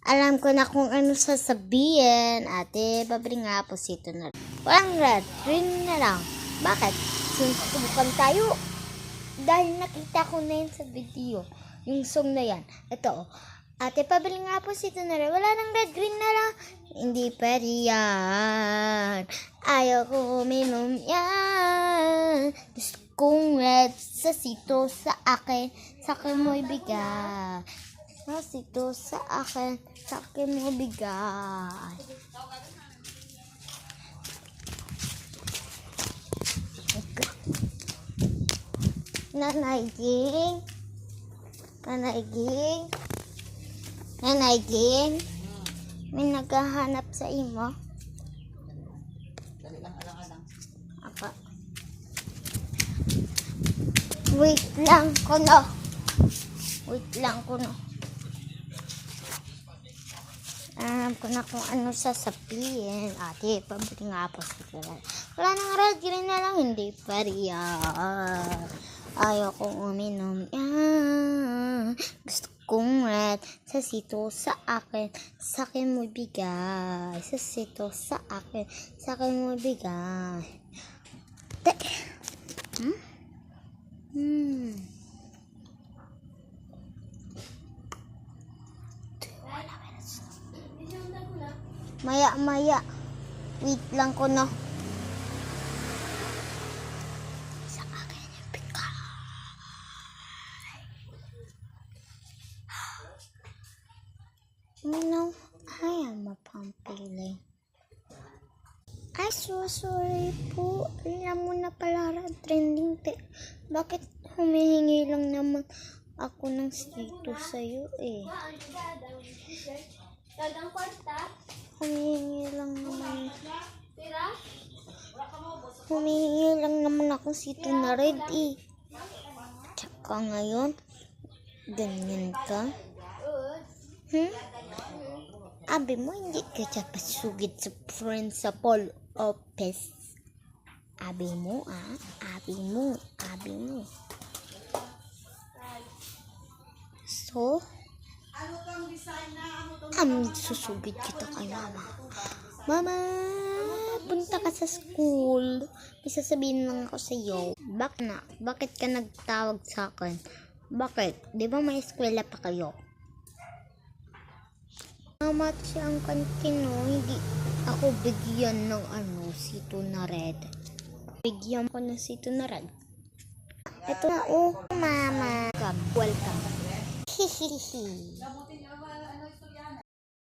Alam ko na kung ano sasabihin. Ate, babring nga po sito na. Walang red, green na lang. Bakit? Susubukan tayo. Dahil nakita ko na yun sa video. Yung song na yan. Ito, ate, pabili nga po sito na rin. Wala nang red, green na lang. Hindi pwede yan. Ayaw ko uminom yan. Gusto kong red sa sito sa akin. Sa akin mo ibigay. Sa sito sa akin. Sa akin mo ibigay. Nanay Ging. Nanay Ging. Nanay Ging. May naghahanap sa imo. Dali lang, alang-alang. Apa. Wait lang ko no. Wait lang ko no. Alam ko na kung ano sasabihin. Ate, pabili nga po sa kailan. Wala nang red, green na lang. Hindi pa riyan. Ayaw kong uminom yan. Gusto kong red. Sa sito sa akin. Sa akin mo bigay. Sa sito sa akin. Sa akin mo bigay. Maya. Wait lang ko no. Sa akin yung bigay. No, I am a pumpkin. Ay, so sorry po. Alam mo na pala trending. Bakit humihingi lang naman ako ng sito sa'yo eh? Humihingi lang naman ako sito na red eh. Tsaka ngayon, ganyan ka? Abi mo, hindi ka siya pasugid sa principal office. Abi mo. So, susugid kita kay mama. Mama, punta ka sa school. May sasabihin lang ako sa iyo. Bakit ka nagtawag sa akin? Bakit? Di ba may eskwela pa kayo? Mamat siya ang kantino, hindi ako bigyan ng sito na red. Bigyan ko ng sito na red. Ito na, mama. Welcome. Hihihi.